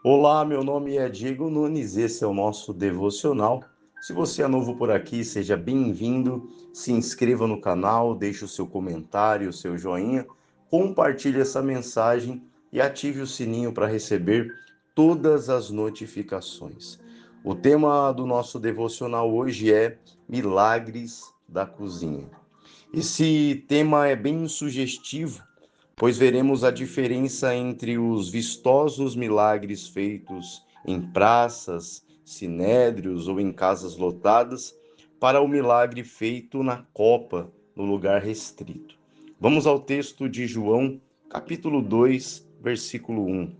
Olá, meu nome é Diego Nunes, esse é o nosso devocional. Se você é novo por aqui, seja bem-vindo, se inscreva no canal, deixe o seu comentário, o seu joinha, compartilhe essa mensagem e ative o sininho para receber todas as notificações. O tema do nosso devocional hoje é Milagres da Cozinha. Esse tema é bem sugestivo, pois veremos a diferença entre os vistosos milagres feitos em praças, sinédrios ou em casas lotadas, para o milagre feito na copa, no lugar restrito. Vamos ao texto de João, capítulo 2, versículo 1.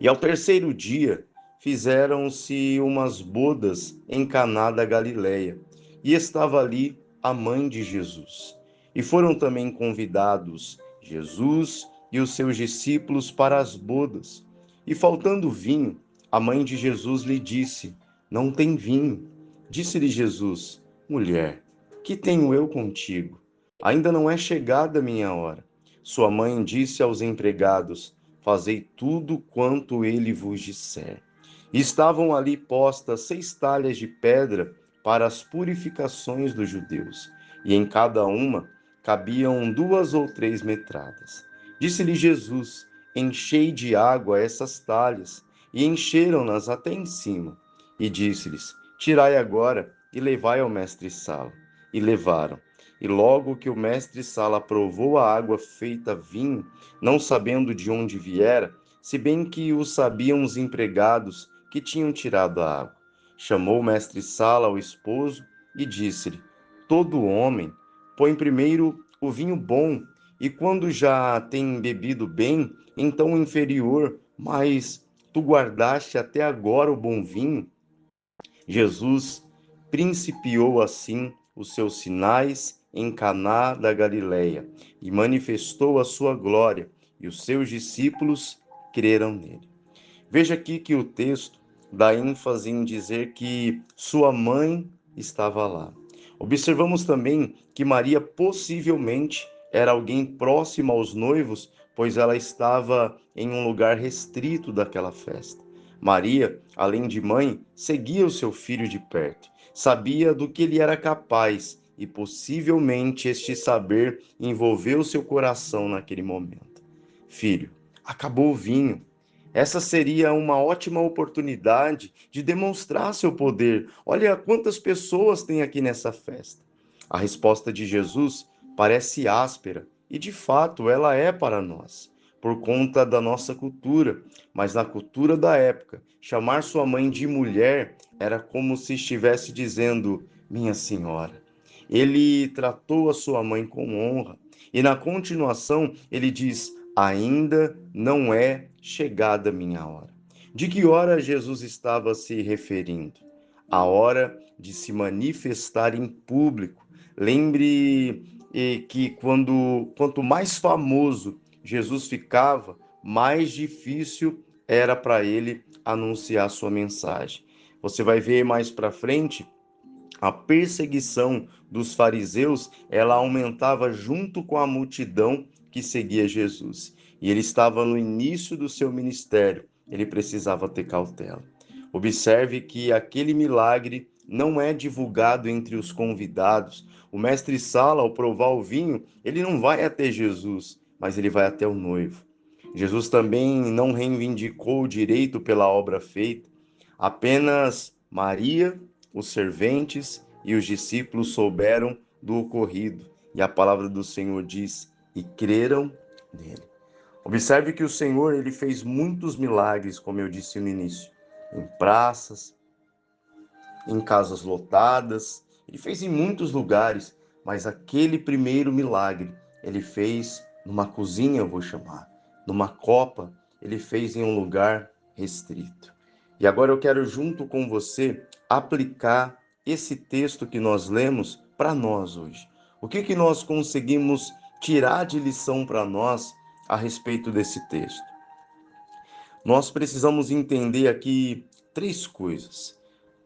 E ao terceiro dia fizeram-se umas bodas em Caná da Galileia, e estava ali a mãe de Jesus. E foram também convidados Jesus e os seus discípulos para as bodas. E faltando vinho, a mãe de Jesus lhe disse: Não tem vinho. Disse-lhe Jesus: Mulher, que tenho eu contigo? Ainda não é chegada a minha hora. Sua mãe disse aos empregados: Fazei tudo quanto ele vos disser. E estavam ali postas 6 talhas de pedra para as purificações dos judeus, e em cada uma cabiam 2 ou 3 metradas. Disse-lhe Jesus: Enchei de água essas talhas, e encheram-nas até em cima. E disse-lhes: Tirai agora e levai ao mestre-sala. E levaram. E logo que o mestre-sala provou a água feita vinho, não sabendo de onde viera, se bem que o sabiam os empregados que tinham tirado a água. Chamou o mestre-sala ao esposo e disse-lhe: Todo homem põe primeiro o vinho bom, e quando já tem bebido bem, então o inferior, mas tu guardaste até agora o bom vinho. Jesus principiou assim os seus sinais em Caná da Galileia e manifestou a sua glória, e os seus discípulos creram nele. Veja aqui que o texto dá ênfase em dizer que sua mãe estava lá. Observamos também que Maria possivelmente era alguém próximo aos noivos, pois ela estava em um lugar restrito daquela festa. Maria, além de mãe, seguia o seu filho de perto, sabia do que ele era capaz e possivelmente este saber envolveu seu coração naquele momento. Filho, acabou o vinho. Essa seria uma ótima oportunidade de demonstrar seu poder. Olha quantas pessoas tem aqui nessa festa. A resposta de Jesus parece áspera, e de fato ela é para nós, por conta da nossa cultura. Mas na cultura da época, chamar sua mãe de mulher era como se estivesse dizendo: Minha senhora. Ele tratou a sua mãe com honra. E na continuação, ele diz: Ainda não é chegada a minha hora. De que hora Jesus estava se referindo? A hora de se manifestar em público. Lembre que quanto mais famoso Jesus ficava, mais difícil era para ele anunciar sua mensagem. Você vai ver mais para frente a perseguição dos fariseus, ela aumentava junto com a multidão que seguia Jesus. E ele estava no início do seu ministério, ele precisava ter cautela. Observe que aquele milagre não é divulgado entre os convidados. O mestre Sala, ao provar o vinho, ele não vai até Jesus, mas ele vai até o noivo. Jesus também não reivindicou o direito pela obra feita, apenas Maria, os serventes e os discípulos souberam do ocorrido, e a palavra do Senhor diz: e creram nele. Observe que o Senhor ele fez muitos milagres, como eu disse no início, em praças, em casas lotadas, ele fez em muitos lugares, mas aquele primeiro milagre ele fez numa cozinha, eu vou chamar, numa copa, ele fez em um lugar restrito. E agora eu quero, junto com você, aplicar esse texto que nós lemos para nós hoje. O que nós conseguimos tirar de lição para nós a respeito desse texto? Nós precisamos entender aqui 3 coisas.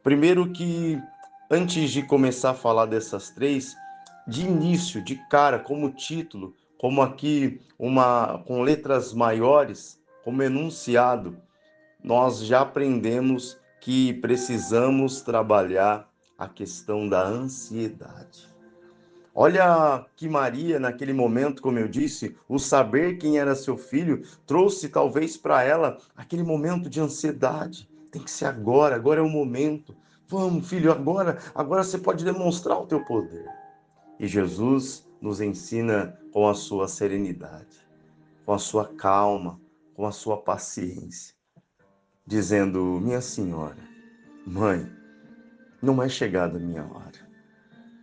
Primeiro que, antes de começar a falar dessas 3, de início, de cara, como título, como aqui com letras maiores, como enunciado, nós já aprendemos que precisamos trabalhar a questão da ansiedade. Olha que Maria, naquele momento, como eu disse, o saber quem era seu filho trouxe talvez para ela aquele momento de ansiedade. Tem que ser agora, agora é o momento. Vamos, filho, agora você pode demonstrar o teu poder. E Jesus nos ensina com a sua serenidade, com a sua calma, com a sua paciência, dizendo: minha senhora, mãe, não é chegada a minha hora.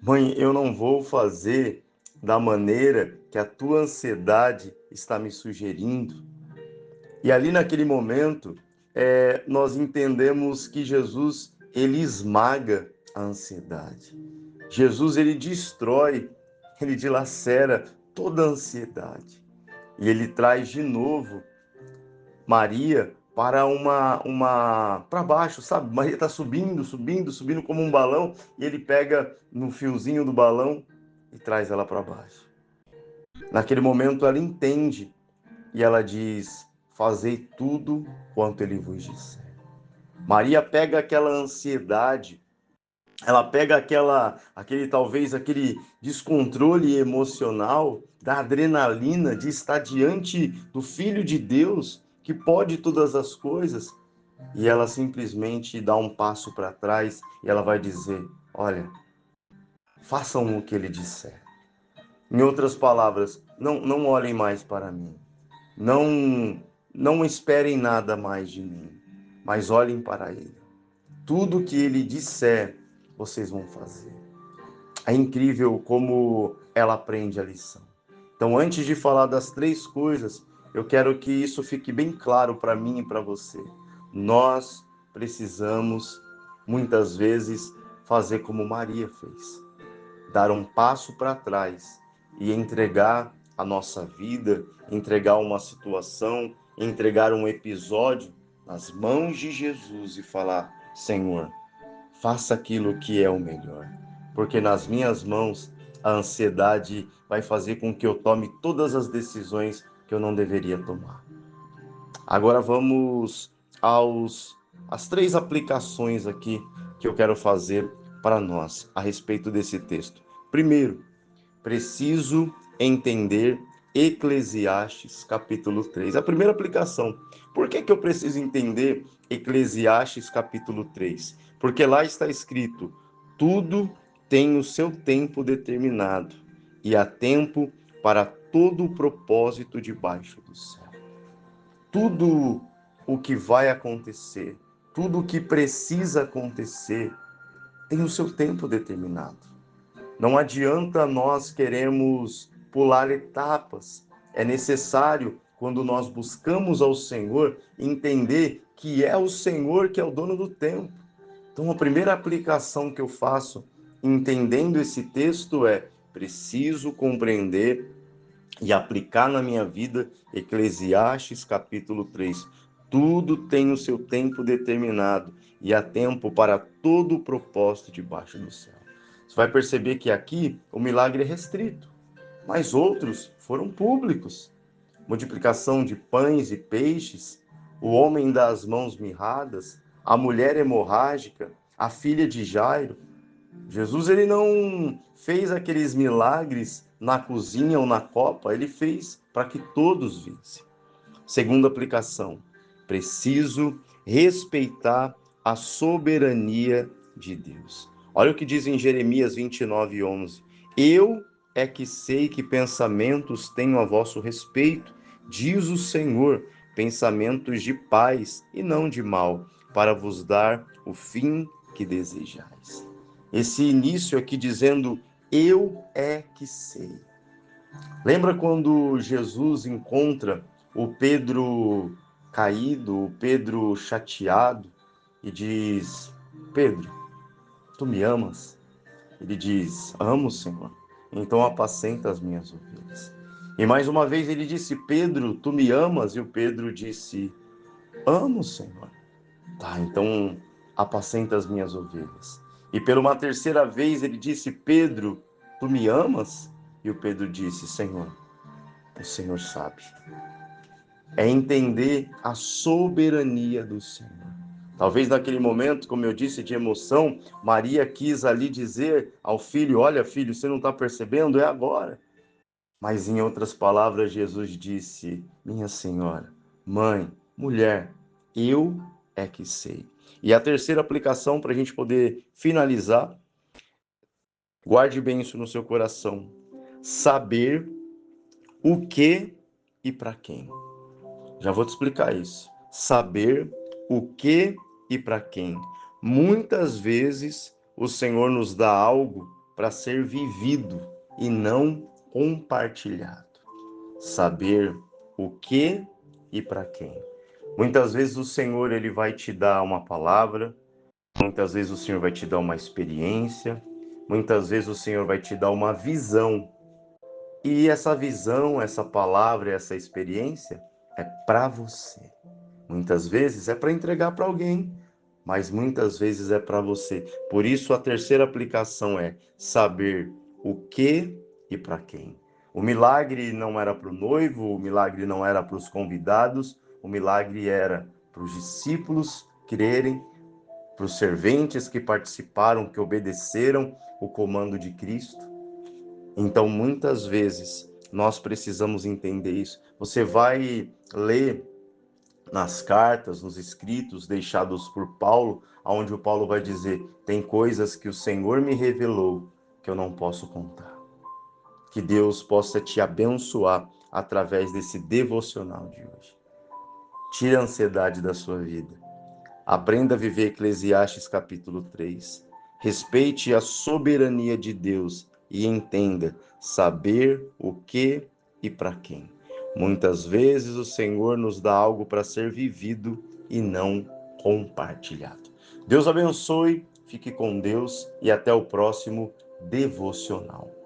Mãe, eu não vou fazer da maneira que a tua ansiedade está me sugerindo. E ali naquele momento, nós entendemos que Jesus, ele esmaga a ansiedade. Jesus, ele destrói, ele dilacera toda a ansiedade. E ele traz de novo Maria para para baixo, sabe? Maria está subindo, subindo, subindo como um balão, e ele pega no fiozinho do balão e traz ela para baixo. Naquele momento ela entende e ela diz: fazei tudo quanto ele vos disser. Maria pega aquela ansiedade, ela pega aquele descontrole emocional da adrenalina de estar diante do Filho de Deus, que pode todas as coisas, e ela simplesmente dá um passo para trás e ela vai dizer: olha, façam o que ele disser. Em outras palavras, não olhem mais para mim. Não esperem nada mais de mim, mas olhem para ele. Tudo que ele disser, vocês vão fazer. É incrível como ela aprende a lição. Então, antes de falar das três coisas, eu quero que isso fique bem claro para mim e para você. Nós precisamos, muitas vezes, fazer como Maria fez. Dar um passo para trás e entregar a nossa vida, entregar uma situação, entregar um episódio nas mãos de Jesus e falar: Senhor, faça aquilo que é o melhor, porque nas minhas mãos a ansiedade vai fazer com que eu tome todas as decisões que eu não deveria tomar. Agora vamos às três aplicações aqui que eu quero fazer para nós a respeito desse texto. Primeiro, preciso entender Eclesiastes capítulo 3. A primeira aplicação. Por que eu preciso entender Eclesiastes capítulo 3? Porque lá está escrito: tudo tem o seu tempo determinado, e há tempo para todo o propósito debaixo do céu. Tudo o que vai acontecer, tudo o que precisa acontecer, tem o seu tempo determinado. Não adianta nós queremos pular etapas. É necessário, quando nós buscamos ao Senhor, entender que é o Senhor que é o dono do tempo. Então, a primeira aplicação que eu faço, entendendo esse texto, é: preciso compreender e aplicar na minha vida Eclesiastes capítulo 3. Tudo tem o seu tempo determinado e há tempo para todo o propósito debaixo do céu. Você vai perceber que aqui o milagre é restrito, mas outros foram públicos. Multiplicação de pães e peixes, o homem das mãos mirradas, a mulher hemorrágica, a filha de Jairo. Jesus, ele não fez aqueles milagres na cozinha ou na copa, ele fez para que todos vissem. Segunda aplicação: preciso respeitar a soberania de Deus. Olha o que diz em Jeremias 29:11. Eu é que sei que pensamentos tenho a vosso respeito, diz o Senhor, pensamentos de paz e não de mal, para vos dar o fim que desejais. Esse início aqui dizendo: eu é que sei. Lembra quando Jesus encontra o Pedro caído, o Pedro chateado, e diz: Pedro, tu me amas? Ele diz: amo, Senhor. Então apacenta as minhas ovelhas. E mais uma vez ele disse: Pedro, tu me amas? E o Pedro disse: amo, Senhor. Tá, então apacenta as minhas ovelhas. E pela uma terceira vez ele disse: Pedro, tu me amas? E o Pedro disse: Senhor, o Senhor sabe. é entender a soberania do Senhor. Talvez naquele momento, como eu disse, de emoção, Maria quis ali dizer ao filho: olha, filho, você não está percebendo? É agora. Mas em outras palavras, Jesus disse: minha senhora, mãe, mulher, eu é que sei. E a terceira aplicação, para a gente poder finalizar, guarde bem isso no seu coração: saber o que e para quem. Já vou te explicar isso. Saber o que e para quem. Muitas vezes o Senhor nos dá algo para ser vivido e não compartilhado. Saber o que e para quem. Muitas vezes o Senhor ele vai te dar uma palavra, muitas vezes o Senhor vai te dar uma experiência, muitas vezes o Senhor vai te dar uma visão. E essa visão, essa palavra, essa experiência é para você. Muitas vezes é para entregar para alguém, mas muitas vezes é para você. Por isso, a terceira aplicação é saber o que e para quem. O milagre não era para o noivo, o milagre não era para os convidados, o milagre era para os discípulos crerem, para os serventes que participaram, que obedeceram o comando de Cristo. Então, muitas vezes, nós precisamos entender isso. Você vai ler nas cartas, nos escritos deixados por Paulo, onde o Paulo vai dizer: tem coisas que o Senhor me revelou que eu não posso contar. Que Deus possa te abençoar através desse devocional de hoje. Tire a ansiedade da sua vida. Aprenda a viver Eclesiastes capítulo 3. Respeite a soberania de Deus e entenda saber o que e para quem. Muitas vezes o Senhor nos dá algo para ser vivido e não compartilhado. Deus abençoe, fique com Deus e até o próximo devocional.